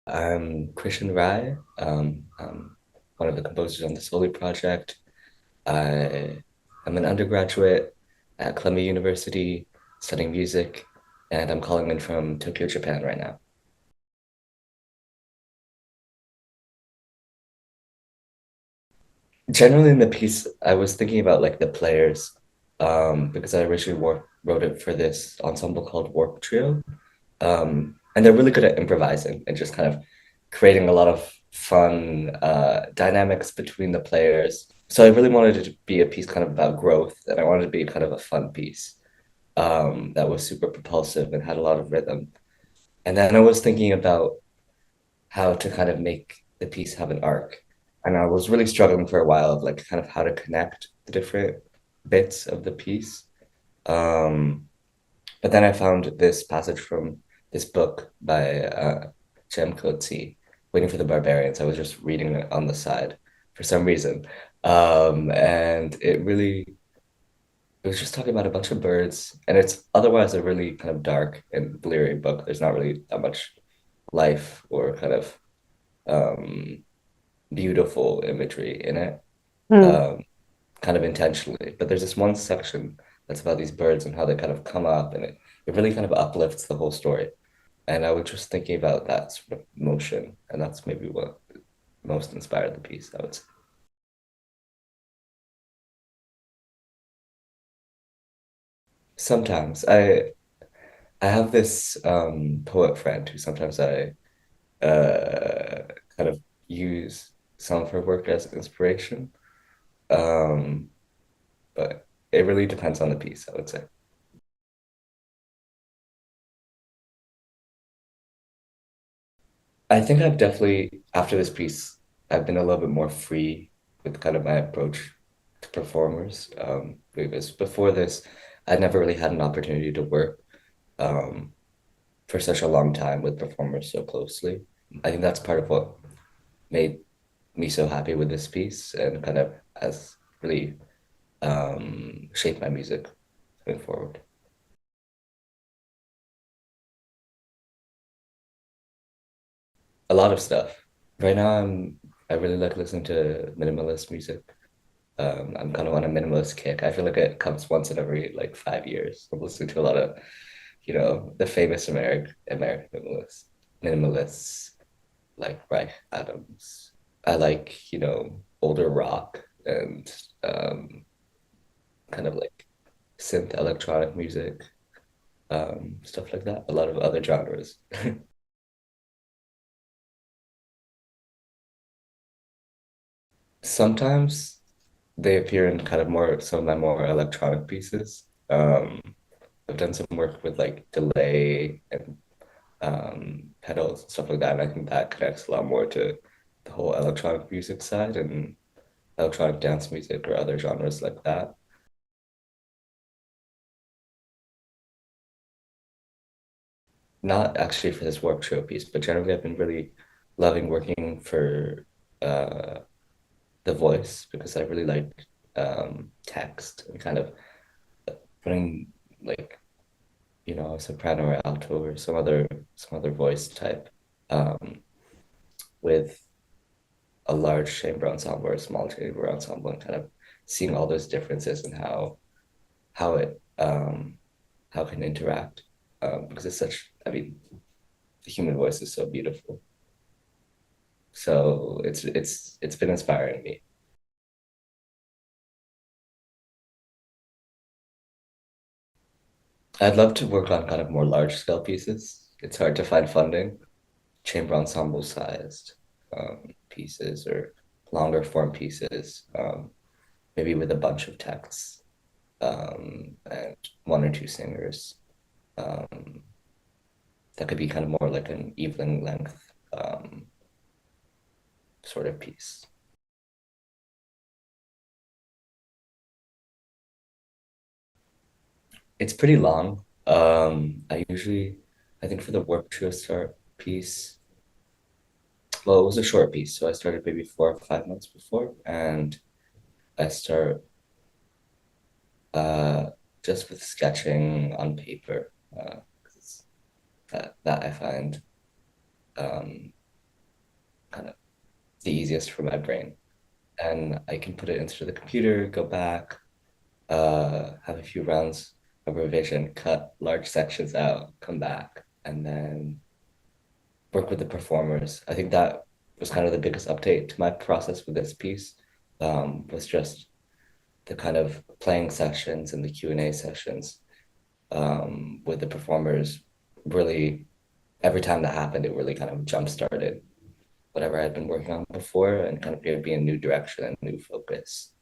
I'm Krishan. I'm one of the composers on the Soli project. I am an undergraduate at Columbia University studying music, and I'm calling in from Tokyo, Japan right now. Generally, in the piece, I was thinking about like the players, because I originally wrote it for this ensemble called Warp Trio. And they're really good at improvising and just kind of creating a lot of fun dynamics between the players. So I really wanted it to be a piece kind of about growth, and I wanted it to be kind of a fun piece that was super propulsive and had a lot of rhythm. And then I was thinking about how to kind of make the piece have an arc. And I was really struggling for a while of like kind of how to connect the different bits of the piece. Um, but then I found this passage from this book by Jem Coetzee, Waiting for the Barbarians. I was just reading it on the side for some reason. And it was just talking about a bunch of birds. And it's otherwise a really kind of dark and bleary book. There's not really that much life or kind of um, beautiful imagery in it, Hmm. um, kind of intentionally. But there's this one section that's about these birds and how they kind of come up, and it really kind of uplifts the whole story. And I was just thinking about that sort of motion, and that's maybe what most inspired the piece, I would say. Sometimes I have this poet friend who sometimes I kind of use some of her work as inspiration. Um, but it really depends on the piece, I would say. I think I've definitely, after this piece, I've been a little bit more free with kind of my approach to performers. Because before this, I never really had an opportunity to work um, for such a long time with performers so closely. I think that's part of what made me so happy with this piece and kind of has really shaped my music going forward. A lot of stuff. Right now, I really like listening to minimalist music. I'm kind of on a minimalist kick. I feel like it comes once in every like 5 years. I'm listening to a lot of, the famous American minimalists like Reich Adams. I like, older rock and kind of like synth electronic music, stuff like that. A lot of other genres. Sometimes they appear in kind of more some of my more electronic pieces. I've done some work with like delay and pedals and stuff like that. And I think that connects a lot more to the whole electronic music side and electronic dance music or other genres like that. Not actually for this Warped Trail piece, but generally I've been really loving working for uh, the voice because I really like text and kind of putting like, a soprano or alto or some other voice type um, with a large chamber ensemble or a small chamber ensemble and kind of seeing all those differences and how it how it can interact because it's such I mean the human voice is so beautiful, so it's been inspiring me. I'd love to work on kind of more large scale pieces. It's hard to find funding, chamber ensemble sized pieces or longer form pieces, maybe with a bunch of texts and one or two singers. Um, that could be kind of more like an evening length sort of piece. It's pretty long. I think for the Warped Trio start piece, well, it was a short piece, so I started maybe 4 or 5 months before, and I start uh, just with sketching on paper, 'cause that I find. Um, the easiest for my brain. And I can put it into the computer, go back, have a few rounds of revision, cut large sections out, come back, and then work with the performers. I think that was kind of the biggest update to my process with this piece, was just the kind of playing sessions and the Q&A sessions with the performers. Really, every time that happened, it really kind of jump started whatever I'd been working on before and kind of gave me a new direction and new focus.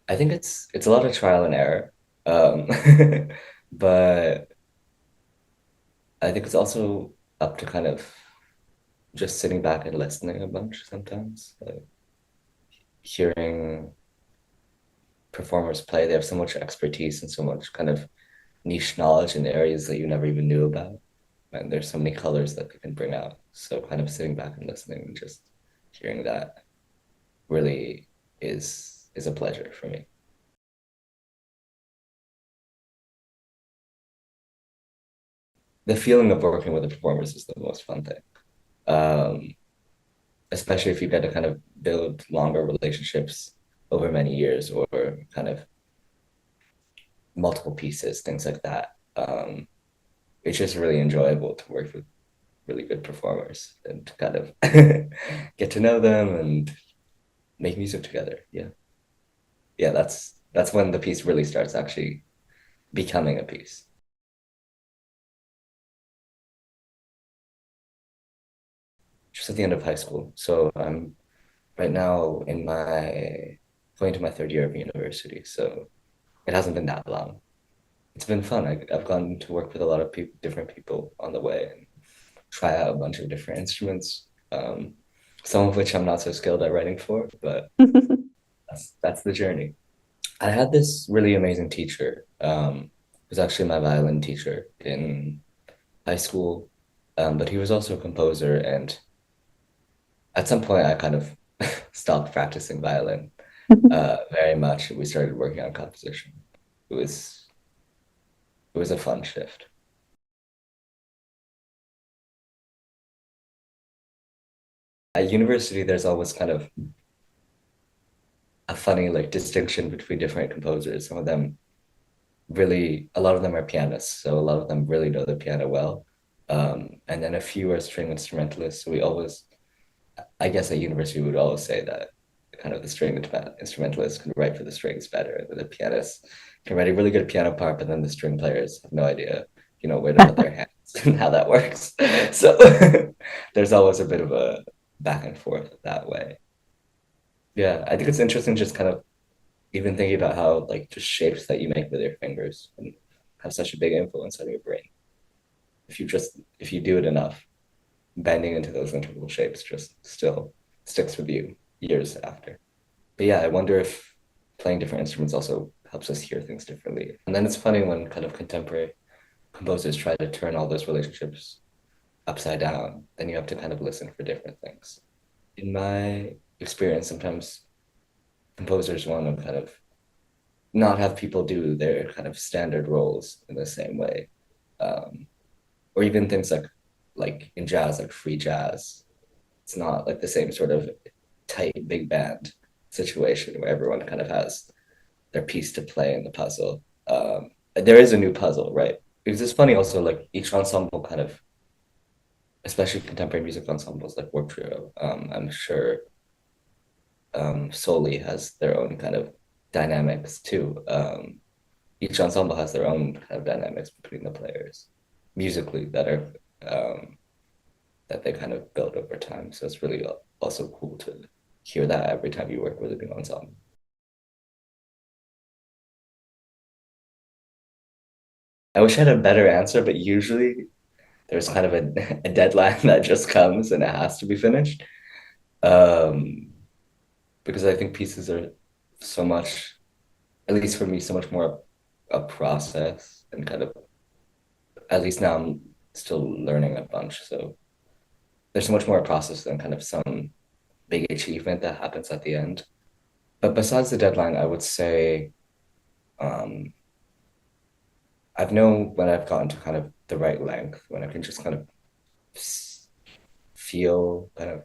I think it's a lot of trial and error. Um, but I think it's also up to kind of just sitting back and listening a bunch sometimes. Like hearing performers play, they have so much expertise and so much kind of niche knowledge in areas that you never even knew about. And there's so many colors that they can bring out. So kind of sitting back and listening and just hearing that really is a pleasure for me. The feeling of working with the performers is the most fun thing. Um, Especially if you get to kind of build longer relationships over many years or kind of multiple pieces, things like that. It's just really enjoyable to work with really good performers and to kind of get to know them and make music together. Yeah. Yeah, that's when the piece really starts actually becoming a piece. Just at the end of high school. So I'm right now in my going to my third year of university. So it hasn't been that long. It's been fun. I've gotten to work with a lot of people, different people on the way and try out a bunch of different instruments. Some of which I'm not so skilled at writing for, but that's the journey. I had this really amazing teacher. Who was actually my violin teacher in high school, but he was also a composer. And at some point, I kind of stopped practicing violin very much. We started working on composition. It was it was a fun shift. At university, there's always kind of a funny like distinction between different composers. Some of them really, a lot of them are pianists, so a lot of them really know the piano well. And then a few are string instrumentalists. So we always, I guess at university, we would always say that kind of the string instrumentalists can write for the strings better than the pianists can write a really good piano part, but then the string players have no idea, where to put their hands and how that works. So there's always a bit of a back and forth that way. Yeah, I think it's interesting just kind of even thinking about how like just shapes that you make with your fingers and have such a big influence on your brain. If you do it enough, bending into those integral shapes just still sticks with you years after. But yeah, I wonder if playing different instruments also helps us hear things differently. And then it's funny when kind of contemporary composers try to turn all those relationships upside down, then you have to kind of listen for different things. In my experience, sometimes composers want to kind of not have people do their kind of standard roles in the same way. Um, or even things like in jazz, like free jazz. It's not like the same sort of tight big band situation where everyone kind of has their piece to play in the puzzle. There is a new puzzle, right? Because it's funny also, like each ensemble kind of, especially contemporary music ensembles like Warp Trio, I'm sure solely has their own kind of dynamics too. Each ensemble has their own kind of dynamics between the players musically um, that they kind of build over time. So it's really also cool to hear that every time you work with a new ensemble. I wish I had a better answer, but usually there's kind of a deadline that just comes and it has to be finished. Um, because I think pieces are so much, at least for me, so much more a process and kind of, at least now I'm still learning a bunch. So there's so much more a process than kind of some big achievement that happens at the end. But besides the deadline, I would say um, I've known when I've gotten to kind of the right length, when I can just kind of feel kind of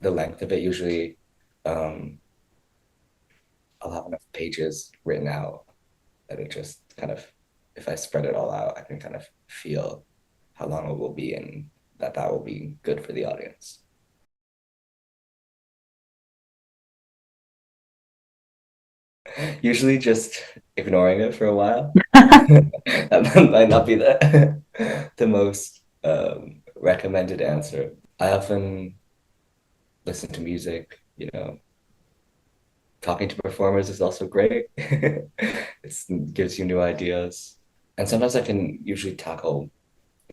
the length of it. Usually, um, I'll have enough pages written out that it just kind of, if I spread it all out, I can kind of feel how long it will be and that will be good for the audience. Usually just ignoring it for a while. That might not be the most recommended answer. I often listen to music, talking to performers is also great. It gives you new ideas. And sometimes I can usually tackle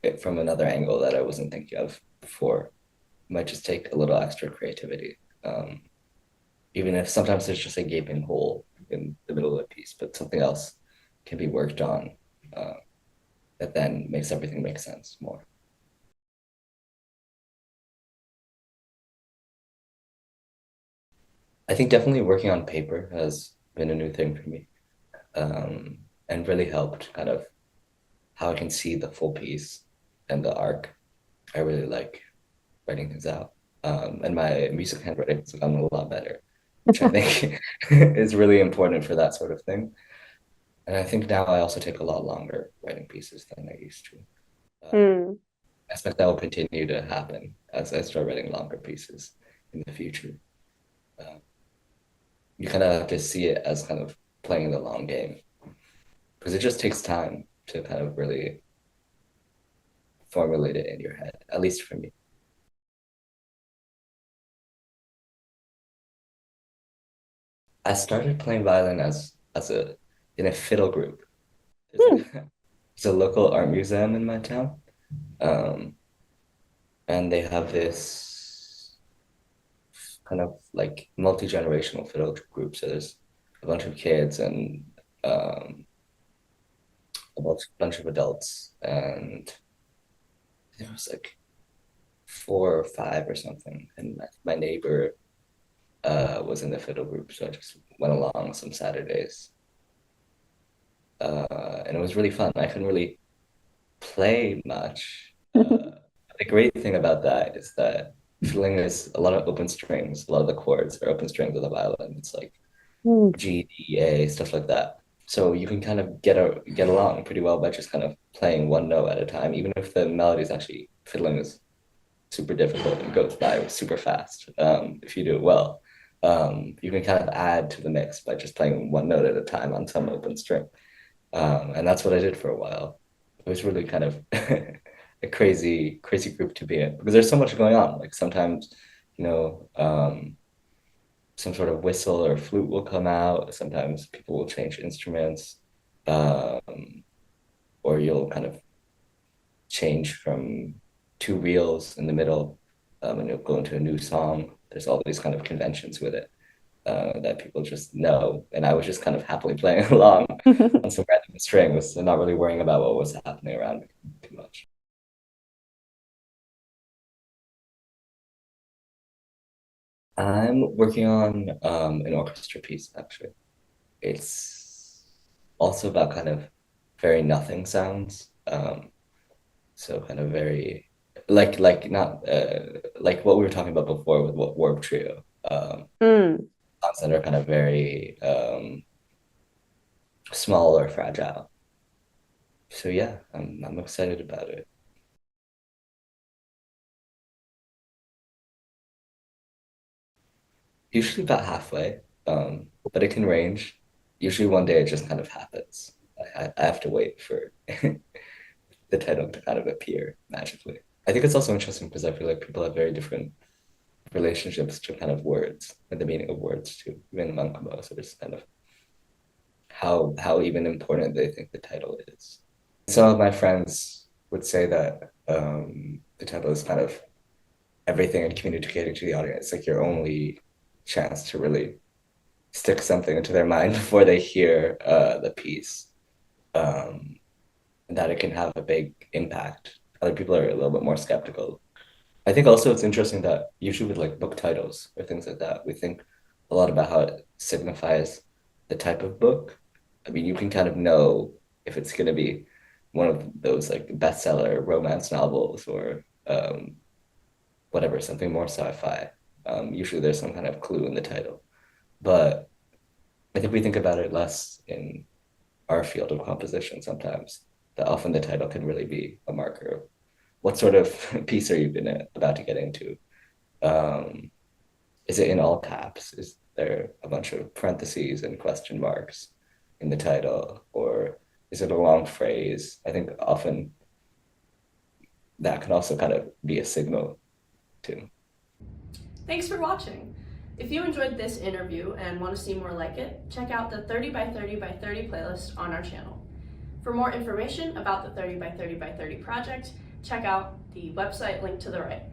it from another angle that I wasn't thinking of before. It might just take a little extra creativity. Even if sometimes there's just a gaping hole in the middle of a piece, but something else can be worked on uh, that then makes everything make sense more. I think definitely working on paper has been a new thing for me, and really helped kind of how I can see the full piece and the arc. I really like writing things out. And my music handwriting has gotten a lot better, which I think is really important for that sort of thing. And I think now I also take a lot longer writing pieces than I used to. Uh, Hmm. I expect that will continue to happen as I start writing longer pieces in the future. Uh, you kind of have to see it as kind of playing the long game because it just takes time to kind of really formulate it in your head, at least for me. I started playing violin as a in a fiddle group. There's Hmm. like there's a local art museum in my town, um, and they have this kind of like multi-generational fiddle group. So there's a bunch of kids and um, bunch of adults, and there was like four or five or something. And my neighbor was in the fiddle group, so I just went along some Saturdays, and it was really fun. I couldn't really play much. The great thing about that is that fiddling is a lot of open strings. A lot of the chords are open strings of the violin. It's like Hmm. G, D, A, stuff like that. So you can kind of get along pretty well by just kind of playing one note at a time, even if the melody is actually fiddling is super difficult and goes by super fast. If you do it well, you can kind of add to the mix by just playing one note at a time on some open string. And that's what I did for a while. It was really kind of a crazy group to be in because there's so much going on. Like sometimes, you know, some sort of whistle or flute will come out. Sometimes people will change instruments, um, or you'll kind of change from two reels in the middle, and you'll go into a new song. There's all these kind of conventions with it that people just know, and I was just kind of happily playing along on some random strings and not really worrying about what was happening around me too much. I'm working on an orchestra piece actually. It's also about kind of very nothing sounds. So kind of very like not like what we were talking about before with what Warp Trio. Hmm. Sounds that are kind of very small or fragile. So yeah, I'm excited about it. Usually about halfway, but it can range. Usually one day it just kind of happens. I have to wait for the title to kind of appear magically. I think it's also interesting because I feel like people have very different relationships to kind of words and the meaning of words too, even among composers, kind of how even important they think the title is. Some of my friends would say that the title is kind of everything and communicating to the audience, like your only chance to really stick something into their mind before they hear the piece, um, and that it can have a big impact. Other people are a little bit more skeptical. I think also it's interesting that usually with like book titles or things like that, we think a lot about how it signifies the type of book. I mean, you can kind of know if it's going to be one of those like bestseller romance novels or whatever, something more sci-fi. Usually there's some kind of clue in the title. But I think we think about it less in our field of composition sometimes, that often the title can really be a marker of what sort of piece are you about to get into. Um, is it in all caps? Is there a bunch of parentheses and question marks in the title? Or is it a long phrase? I think often that can also kind of be a signal too. Thanks for watching. If you enjoyed this interview and want to see more like it, check out the 30 by 30 by 30 playlist on our channel. For more information about the 30 by 30 by 30 project, check out the website linked to the right.